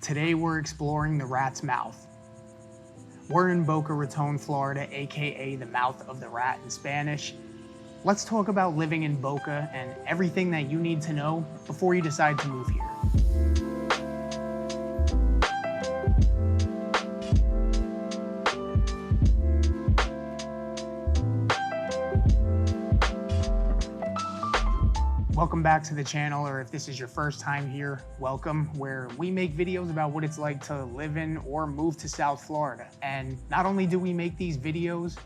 Today we're exploring the Rat's Mouth. We're in Boca Raton, Florida, aka the Mouth of the Rat in Spanish. Let's talk about living in Boca and everything that you need to know before you decide to move here. Welcome back to the channel, or if this is your first time here, welcome, where we make videos about what it's like to live in or move to South Florida. And not only do we make these videos,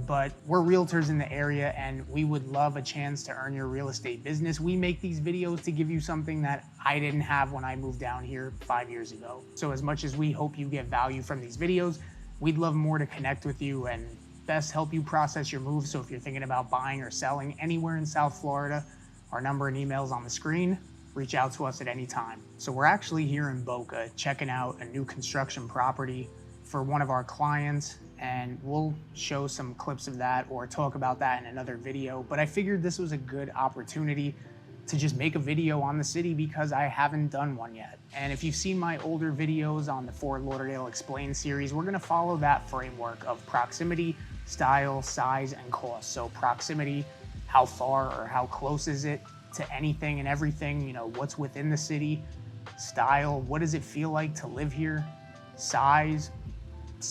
but we're realtors in the area and we would love a chance to earn your real estate business. We make these videos to give you something that I didn't have when I moved down here 5 years ago. So as much as we hope you get value from these videos, we'd love more to connect with you and best help you process your move. So if you're thinking about buying or selling anywhere in South Florida, our number and email is on the screen. Reach out to us at any time. So we're actually here in Boca checking out a new construction property for one of our clients, and we'll show some clips of that or talk about that in another video. But I figured this was a good opportunity to just make a video on the city because I haven't done one yet. And if you've seen my older videos on the Fort Lauderdale Explained series, we're gonna follow that framework of proximity, style, size, and cost. So proximity, how far or how close is it to anything and everything, what's within the city. Style, what does it feel like to live here? Size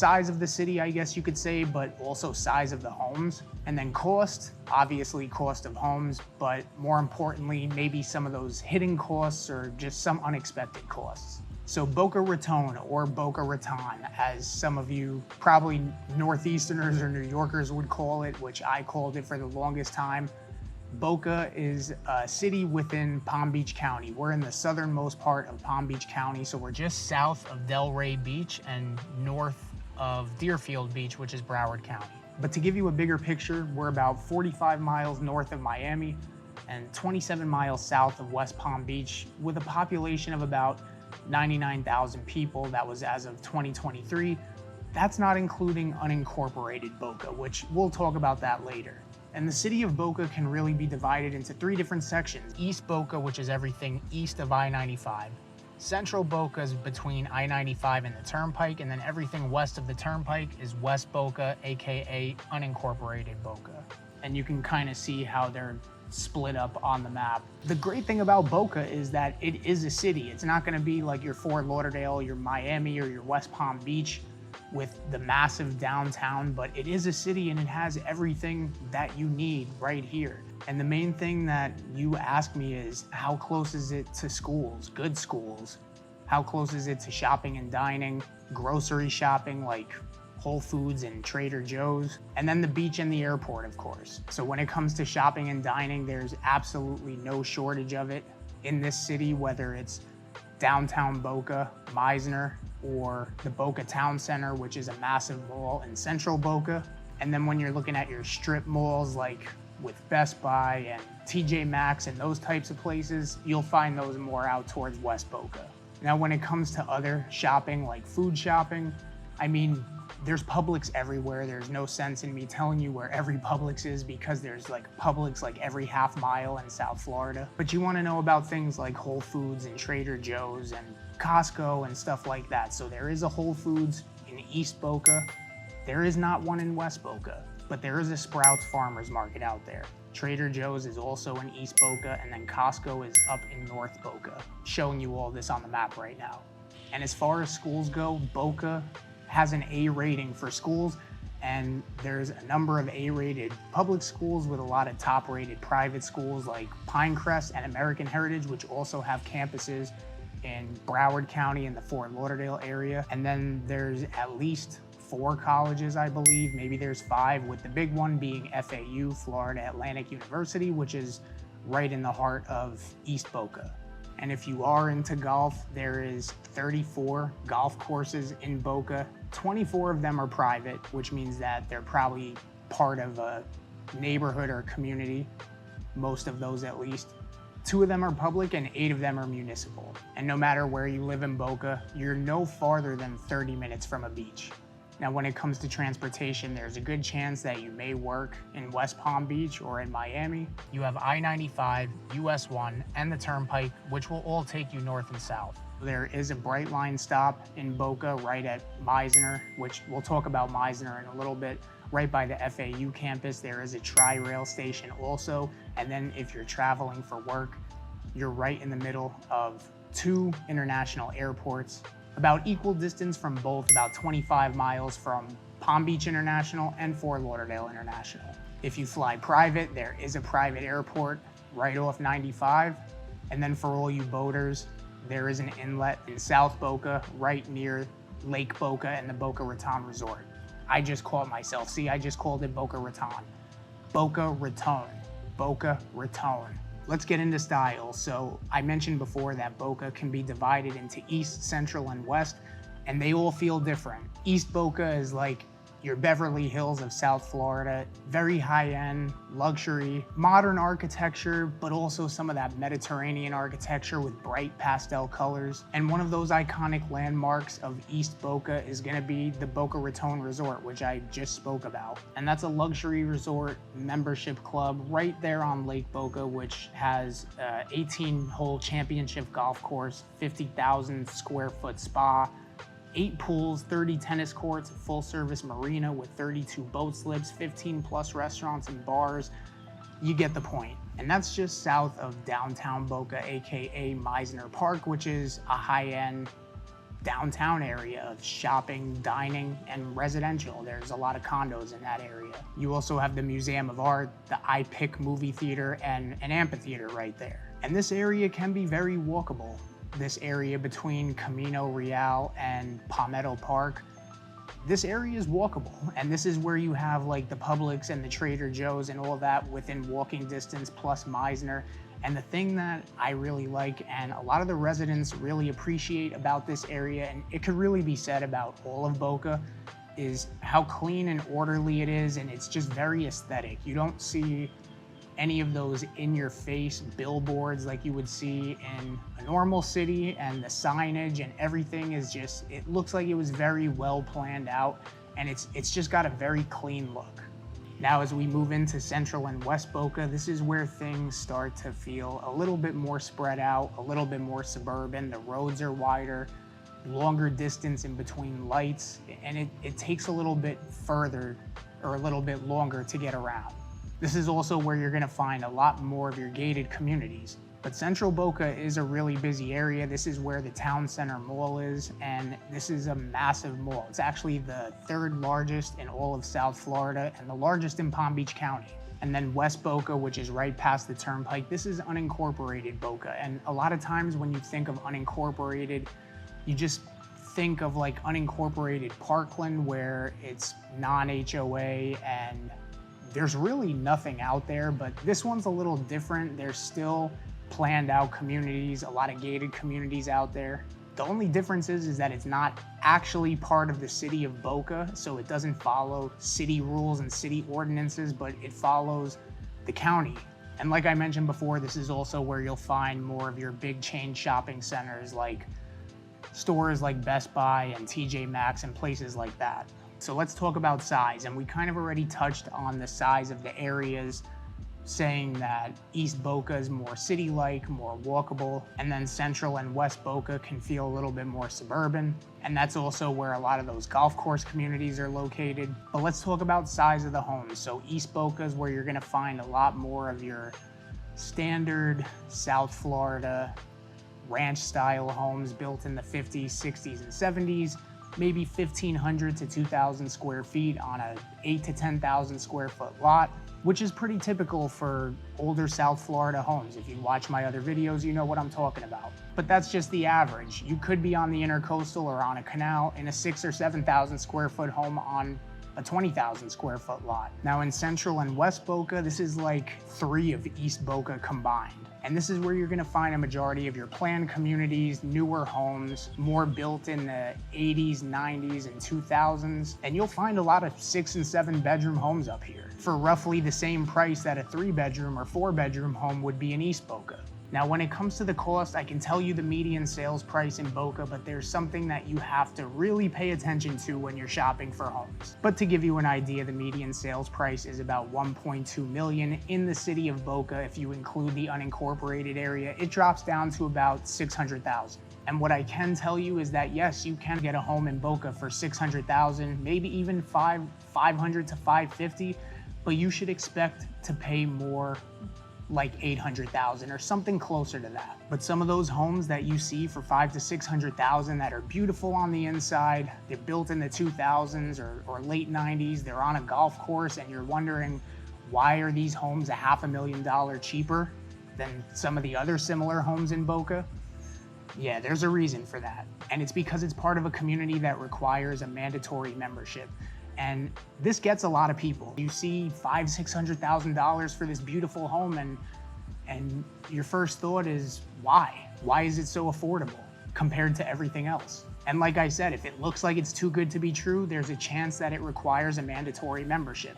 of the city, I guess you could say, but also size of the homes. And then cost, obviously cost of homes, but more importantly, maybe some of those hidden costs or just some unexpected costs. So Boca Raton, or Boca Raton, as some of you probably Northeasterners or New Yorkers would call it, which I called it for the longest time. Boca is a city within Palm Beach County. We're in the southernmost part of Palm Beach County, so we're just south of Delray Beach and north of Deerfield Beach, which is Broward County. But to give you a bigger picture, we're about 45 miles north of Miami and 27 miles south of West Palm Beach, with a population of about 99,000 people. That was as of 2023. That's not including unincorporated Boca, which we'll talk about that later. And the city of Boca can really be divided into three different sections. East Boca, which is everything east of I-95. Central Boca is between I-95 and the Turnpike, and then everything west of the Turnpike is West Boca, aka unincorporated Boca. And you can kind of see how they're split up on the map. The great thing about Boca is that it is a city. It's not going to be like your Fort Lauderdale, your Miami, or your West Palm Beach with the massive downtown, but it is a city and it has everything that you need right here. And the main thing that you ask me is, how close is it to schools, good schools? How close is it to shopping and dining, grocery shopping like Whole Foods and Trader Joe's, and then the beach and the airport, of course. So when it comes to shopping and dining, there's absolutely no shortage of it in this city, whether it's downtown Boca, Meisner, or the Boca Town Center, which is a massive mall in central Boca. And then when you're looking at your strip malls, like with Best Buy and TJ Maxx and those types of places, you'll find those more out towards West Boca. Now, when it comes to other shopping, like food shopping, I mean, there's Publix everywhere. There's no sense in me telling you where every Publix is because there's like Publix like every half mile in South Florida. But you want to know about things like Whole Foods and Trader Joe's and Costco and stuff like that. So there is a Whole Foods in East Boca. There is not one in West Boca, but there is a Sprouts Farmers Market out there. Trader Joe's is also in East Boca, and then Costco is up in North Boca, showing you all this on the map right now. And as far as schools go, Boca has an A rating for schools, and there's a number of A-rated public schools with a lot of top-rated private schools like Pinecrest and American Heritage, which also have campuses in Broward County and the Fort Lauderdale area. And then there's at least 4 colleges, I believe, maybe there's 5, with the big one being FAU, Florida Atlantic University, which is right in the heart of East Boca. And if you are into golf, there is 34 golf courses in Boca. 24 of them are private, which means that they're probably part of a neighborhood or community, most of those at least. 2 of them are public and 8 of them are municipal. And no matter where you live in Boca, you're no farther than 30 minutes from a beach. Now, when it comes to transportation, there's a good chance that you may work in West Palm Beach or in Miami. You have I-95, US 1, and the Turnpike, which will all take you north and south. There is a Bright Line stop in Boca right at Meisner, which we'll talk about Meisner in a little bit. Right by the FAU campus, there is a Tri-Rail station also. And then if you're traveling for work, you're right in the middle of two international airports, about equal distance from both, about 25 miles from Palm Beach International and Fort Lauderdale International. If you fly private, there is a private airport right off 95. And then for all you boaters, there is an inlet in South Boca, right near Lake Boca and the Boca Raton Resort. I just caught myself. See, I just called it Boca Raton. Boca Raton. Boca Raton. Let's get into style. So I mentioned before that Boca can be divided into East, Central, and West, and they all feel different. East Boca is like your Beverly Hills of South Florida, very high-end, luxury, modern architecture, but also some of that Mediterranean architecture with bright pastel colors. And one of those iconic landmarks of East Boca is gonna be the Boca Raton Resort, which I just spoke about. And that's a luxury resort membership club right there on Lake Boca, which has a 18-hole championship golf course, 50,000 square foot spa, 8 pools, 30 tennis courts, a full-service marina with 32 boat slips, 15 plus restaurants and bars. You get the point. And that's just south of downtown Boca, AKA Meisner Park, which is a high-end downtown area of shopping, dining, and residential. There's a lot of condos in that area. You also have the Museum of Art, the iPic movie theater, and an amphitheater right there. And this area can be very walkable. This area between Camino Real and Palmetto Park, this area is walkable. And this is where you have like the Publix and the Trader Joe's and all that within walking distance, plus Meisner. And the thing that I really like, and a lot of the residents really appreciate about this area, and it could really be said about all of Boca, is how clean and orderly it is, and it's just very aesthetic. You don't see any of those in-your-face billboards like you would see in a normal city, and the signage and everything is just, it looks like it was very well planned out, and it's just got a very clean look. Now, as we move into Central and West Boca, this is where things start to feel a little bit more spread out, a little bit more suburban. The roads are wider, longer distance in between lights, and it takes a little bit further or a little bit longer to get around. This is also where you're gonna find a lot more of your gated communities. But Central Boca is a really busy area. This is where the Town Center Mall is, and this is a massive mall. It's actually the 3rd largest in all of South Florida and the largest in Palm Beach County. And then West Boca, which is right past the turnpike, this is unincorporated Boca. And a lot of times when you think of unincorporated, you just think of like unincorporated Parkland, where it's non-HOA and there's really nothing out there, but this one's a little different. There's still planned out communities, a lot of gated communities out there. The only difference is that it's not actually part of the city of Boca, so it doesn't follow city rules and city ordinances, but it follows the county. And like I mentioned before, this is also where you'll find more of your big chain shopping centers, like stores like Best Buy and TJ Maxx and places like that. So let's talk about size, and we kind of already touched on the size of the areas, saying that East Boca is more city-like, more walkable, and then Central and West Boca can feel a little bit more suburban, and that's also where a lot of those golf course communities are located. But let's talk about size of the homes. So East Boca is where you're gonna find a lot more of your standard South Florida ranch-style homes built in the 50s, 60s, and 70s. Maybe 1,500 to 2,000 square feet on a 8 to 10,000 square foot lot, which is pretty typical for older South Florida homes. If you watch my other videos, you know what I'm talking about. But that's just the average. You could be on the Intercoastal or on a canal in a 6,000 or 7,000 square foot home on a 20,000 square foot lot. Now in Central and West Boca, this is like 3 of East Boca combined. And this is where you're gonna find a majority of your planned communities, newer homes, more built in the 80s, 90s, and 2000s. And you'll find a lot of 6 and 7 bedroom homes up here for roughly the same price that a 3 bedroom or 4 bedroom home would be in East Boca. Now, when it comes to the cost, I can tell you the median sales price in Boca, but there's something that you have to really pay attention to when you're shopping for homes. But to give you an idea, the median sales price is about $1.2 million in the city of Boca. If you include the unincorporated area, it drops down to about $600,000. And what I can tell you is that yes, you can get a home in Boca for 600,000, maybe even 500 to 550, but you should expect to pay more, like 800,000 or something closer to that. But some of those homes that you see for 500 to 600,000 that are beautiful on the inside, they're built in the 2000s or late 90s, they're on a golf course, and you're wondering, why are these homes $500,000 cheaper than some of the other similar homes in Boca? Yeah, there's a reason for that. And it's because it's part of a community that requires a mandatory membership. And this gets a lot of people. You see $500,000-$600,000 for this beautiful home, and your first thought is, why? Why is it so affordable compared to everything else? And like I said, if it looks like it's too good to be true, there's a chance that it requires a mandatory membership.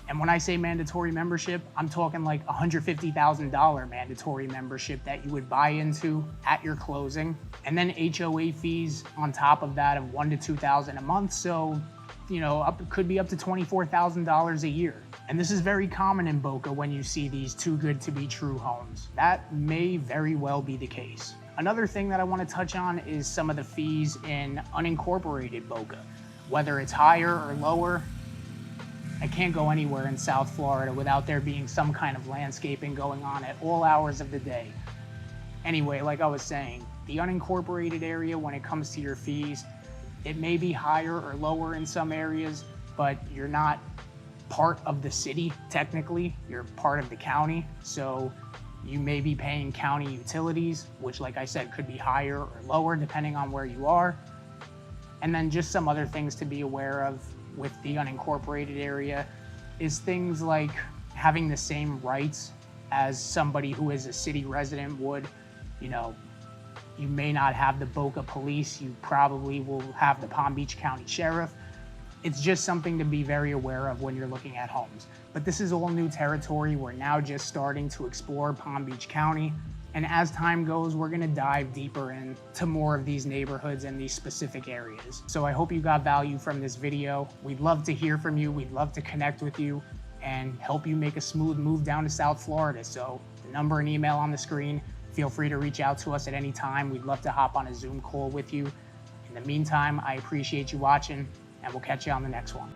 And when I say mandatory membership, I'm talking like $150,000 mandatory membership that you would buy into at your closing. And then HOA fees on top of that of $1,000 to $2,000 a month. So, you know, could be up to $24,000 a year. And this is very common in Boca when you see these too good to be true homes. That may very well be the case. Another thing that I want to touch on is some of the fees in unincorporated Boca, whether it's higher or lower. I can't go anywhere in South Florida without there being some kind of landscaping going on at all hours of the day. Anyway, like I was saying, the unincorporated area, when it comes to your fees, it may be higher or lower in some areas, but you're not part of the city, technically. You're part of the county, so you may be paying county utilities, which, like I said, could be higher or lower depending on where you are. And then just some other things to be aware of with the unincorporated area is things like having the same rights as somebody who is a city resident would. You know, you may not have the Boca police, you probably will have the Palm Beach County Sheriff. It's just something to be very aware of when you're looking at homes. But this is all new territory. We're now just starting to explore Palm Beach County. And as time goes, we're gonna dive deeper into more of these neighborhoods and these specific areas. So I hope you got value from this video. We'd love to hear from you. We'd love to connect with you and help you make a smooth move down to South Florida. So the number and email on the screen, feel free to reach out to us at any time. We'd love to hop on a Zoom call with you. In the meantime, I appreciate you watching, and we'll catch you on the next one.